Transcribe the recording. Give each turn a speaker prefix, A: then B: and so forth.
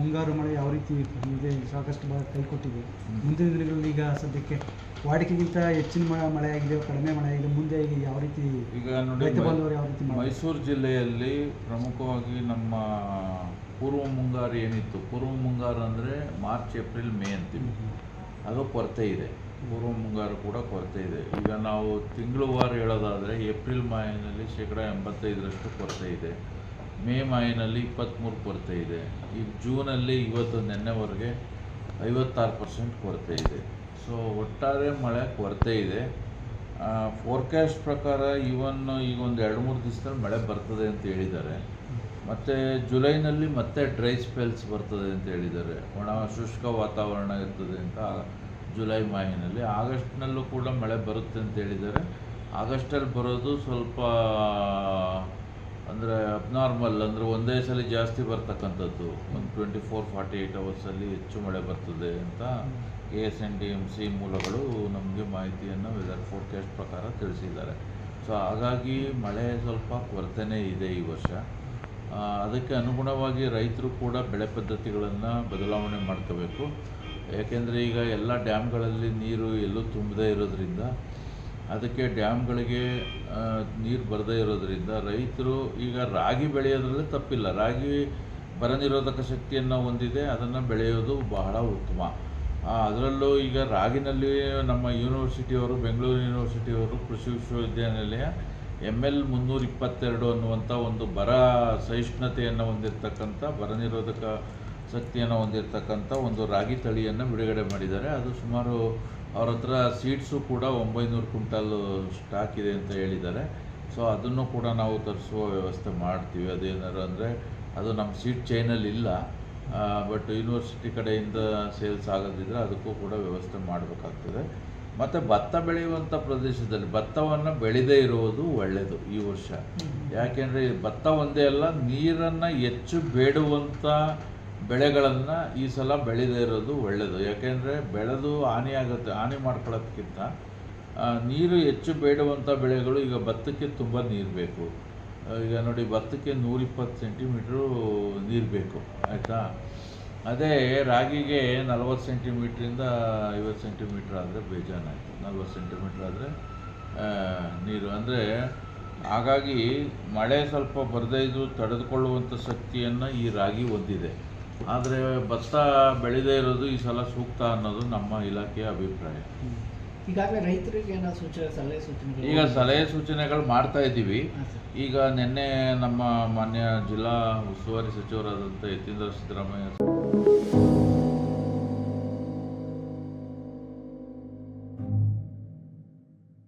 A: ಮುಂಗಾರು ಮಳೆ ಯಾವ ರೀತಿ ಇದೆ, ಸಾಕಷ್ಟು ಕೈ ಕೊಟ್ಟಿದೆ. ಮುಂದಿನ ದಿನಗಳಲ್ಲಿ ಈಗ ಸದ್ಯಕ್ಕೆ ವಾಡಿಕೆಗಿಂತ ಹೆಚ್ಚಿನ ಮಳೆ ಆಗಿದೆ, ಕಡಿಮೆ ಮಳೆ ಆಗಿದೆ, ಮುಂದೆ ಈಗ ಯಾವ ರೀತಿ
B: ಈಗ ನೋಡಿ,
A: ಯಾವ ರೀತಿ
B: ಮೈಸೂರು ಜಿಲ್ಲೆಯಲ್ಲಿ ಪ್ರಮುಖವಾಗಿ ನಮ್ಮ ಪೂರ್ವ ಮುಂಗಾರು ಏನಿತ್ತು, ಪೂರ್ವ ಮುಂಗಾರು ಅಂದರೆ ಮಾರ್ಚ್ ಏಪ್ರಿಲ್ ಮೇ ಅಂತೀವಿ, ಅದು ಕೊರತೆ ಇದೆ. ಪೂರ್ವ ಮುಂಗಾರು ಕೂಡ ಕೊರತೆ ಇದೆ. ಈಗ ನಾವು ತಿಂಗಳುವಾರು ಹೇಳೋದಾದರೆ ಏಪ್ರಿಲ್ ಮಾಹೆನಲ್ಲಿ 85% ಕೊರತೆ ಇದೆ, ಮೇ ಮಾಹೆನಲ್ಲಿ 23% ಕೊರತೆ ಇದೆ, ಈಗ ಜೂನಲ್ಲಿ ಇವತ್ತು ನೆನ್ನೆವರೆಗೆ 56% ಕೊರತೆ ಇದೆ. ಸೊ ಒಟ್ಟಾರೆ ಮಳೆ ಕೊರತೆ ಇದೆ. ಫೋರ್ಕಾಸ್ಟ್ ಪ್ರಕಾರ ಈವನ್ ಈಗ ಒಂದು 2-3 ದಿವಸದಲ್ಲಿ ಮಳೆ ಬರ್ತದೆ ಅಂತ ಹೇಳಿದ್ದಾರೆ. ಮತ್ತು ಜುಲೈನಲ್ಲಿ ಮತ್ತೆ ಡ್ರೈ ಸ್ಪೆಲ್ಸ್ ಬರ್ತದೆ ಅಂತ ಹೇಳಿದ್ದಾರೆ, ಒಣ ಶುಷ್ಕ ವಾತಾವರಣ ಇರ್ತದೆ ಅಂತ ಜುಲೈ ಮಾಹಿನಲ್ಲಿ. ಆಗಸ್ಟ್ನಲ್ಲೂ ಕೂಡ ಮಳೆ ಬರುತ್ತೆ ಅಂತ ಹೇಳಿದ್ದಾರೆ. ಆಗಸ್ಟಲ್ಲಿ ಬರೋದು ಸ್ವಲ್ಪ ಅಂದರೆ ಅಬ್ನಾರ್ಮಲ್, ಅಂದರೆ ಒಂದೇ ಸಲ ಜಾಸ್ತಿ ಬರ್ತಕ್ಕಂಥದ್ದು, ಒಂದು 24-48 ಅವರ್ಸಲ್ಲಿ ಹೆಚ್ಚು ಮಳೆ ಬರ್ತದೆ ಅಂತ KSNDMC ಮೂಲಗಳು ನಮಗೆ ಮಾಹಿತಿಯನ್ನು ವೆದರ್ ಫೋರ್ಕಾಸ್ಟ್ ಪ್ರಕಾರ ತಿಳಿಸಿದ್ದಾರೆ. ಸೊ ಹಾಗಾಗಿ ಮಳೆ ಸ್ವಲ್ಪ ಕೊರತೆಯೇ ಇದೆ ಈ ವರ್ಷ. ಅದಕ್ಕೆ ಅನುಗುಣವಾಗಿ ರೈತರು ಕೂಡ ಬೆಳೆ ಪದ್ಧತಿಗಳನ್ನು ಬದಲಾವಣೆ ಮಾಡ್ಕೋಬೇಕು. ಏಕೆಂದರೆ ಈಗ ಎಲ್ಲ ಡ್ಯಾಮ್ಗಳಲ್ಲಿ ನೀರು ಎಲ್ಲೂ ತುಂಬದೇ ಇರೋದ್ರಿಂದ, ಅದಕ್ಕೆ ಡ್ಯಾಮ್ಗಳಿಗೆ ನೀರು ಬರದೇ ಇರೋದ್ರಿಂದ ರೈತರು ಈಗ ರಾಗಿ ಬೆಳೆಯೋದ್ರಲ್ಲೇ ತಪ್ಪಿಲ್ಲ. ರಾಗಿ ಬರ ನಿರೋಧಕ ಶಕ್ತಿಯನ್ನು ಹೊಂದಿದೆ, ಅದನ್ನು ಬೆಳೆಯೋದು ಬಹಳ ಉತ್ತಮ. ಅದರಲ್ಲೂ ಈಗ ರಾಗಿನಲ್ಲಿ ನಮ್ಮ ಯೂನಿವರ್ಸಿಟಿಯವರು, ಬೆಂಗಳೂರು ಯೂನಿವರ್ಸಿಟಿಯವರು ಕೃಷಿ ವಿಶ್ವವಿದ್ಯಾನಿಲಯ ML 322 ಅನ್ನುವಂಥ ಒಂದು ಬರ ಸಹಿಷ್ಣುತೆಯನ್ನು ಹೊಂದಿರತಕ್ಕಂಥ, ಬರ ನಿರೋಧಕ ಶಕ್ತಿಯನ್ನು ಹೊಂದಿರತಕ್ಕಂಥ ಒಂದು ರಾಗಿ ತಳಿಯನ್ನು ಬಿಡುಗಡೆ ಮಾಡಿದ್ದಾರೆ. ಅದು ಸುಮಾರು ಅವ್ರ ಹತ್ರ ಸೀಡ್ಸು ಕೂಡ 900 ಕ್ವಿಂಟಲ್ ಸ್ಟಾಕ್ ಇದೆ ಅಂತ ಹೇಳಿದ್ದಾರೆ. ಸೊ ಅದನ್ನು ಕೂಡ ನಾವು ತರಿಸುವ ವ್ಯವಸ್ಥೆ ಮಾಡ್ತೀವಿ. ಅದೇನಾರು ಅಂದರೆ ಅದು ನಮ್ಮ ಸೀಡ್ ಚೈನಲ್ಲಿ ಇಲ್ಲ, ಬಟ್ ಯೂನಿವರ್ಸಿಟಿ ಕಡೆಯಿಂದ ಸೇಲ್ಸ್ ಆಗೋದಿದ್ರೆ ಅದಕ್ಕೂ ಕೂಡ ವ್ಯವಸ್ಥೆ ಮಾಡಬೇಕಾಗ್ತದೆ. ಮತ್ತು ಭತ್ತ ಬೆಳೆಯುವಂಥ ಪ್ರದೇಶದಲ್ಲಿ ಭತ್ತವನ್ನು ಬೆಳೆದೇ ಇರುವುದು ಒಳ್ಳೆಯದು ಈ ವರ್ಷ. ಯಾಕೆಂದರೆ ಭತ್ತ ಒಂದೇ ಅಲ್ಲ, ನೀರನ್ನು ಹೆಚ್ಚು ಬೇಡುವಂಥ ಬೆಳೆಗಳನ್ನು ಈ ಸಲ ಬೆಳೆದೇ ಇರೋದು ಒಳ್ಳೆಯದು. ಯಾಕೆಂದರೆ ಬೆಳೆದು ಹಾನಿ ಮಾಡ್ಕೊಳ್ಳೋದಕ್ಕಿಂತ ನೀರು ಹೆಚ್ಚು ಬೇಡುವಂಥ ಬೆಳೆಗಳು, ಈಗ ಭತ್ತಕ್ಕೆ ತುಂಬ ನೀರು ಬೇಕು. ಈಗ ನೋಡಿ, ಭತ್ತಕ್ಕೆ 120 ಸೆಂಟಿಮೀಟ್ರು ನೀರು ಬೇಕು, ಆಯಿತಾ. ಅದೇ ರಾಗಿಗೆ 40 ಸೆಂಟಿಮೀಟ್ರಿಂದ 50 ಸೆಂಟಿಮೀಟ್ರ್ ಆದರೆ ಬೇಜಾನಾಯಿತು. 40 ಸೆಂಟಿಮೀಟ್ರ್ ಆದರೆ ನೀರು ಅಂದರೆ, ಹಾಗಾಗಿ ಮಳೆ ಸ್ವಲ್ಪ ಬರದೇ ಇದ್ದು ತಡೆದುಕೊಳ್ಳುವಂಥ ಶಕ್ತಿಯನ್ನು ಈ ರಾಗಿ ಹೊಂದಿದೆ. ಆದರೆ ಭತ್ತ ಬೆಳೆದೇ ಇರೋದು ಈ ಸಲ ಸೂಕ್ತ ಅನ್ನೋದು ನಮ್ಮ ಇಲಾಖೆಯ ಅಭಿಪ್ರಾಯ.
A: ಈಗಾಗಲೇ ರೈತರಿಗೆ ಏನೋ
B: ಈಗ ಸಲಹೆ ಸೂಚನೆಗಳು ಮಾಡ್ತಾ ಇದ್ದೀವಿ. ಈಗ ನಿನ್ನೆ ನಮ್ಮ ಮಾನ್ಯ ಜಿಲ್ಲಾ ಉಸ್ತುವಾರಿ ಸಚಿವರಾದಂಥ ಯತೀಂದ್ರ ಸಿದ್ದರಾಮಯ್ಯ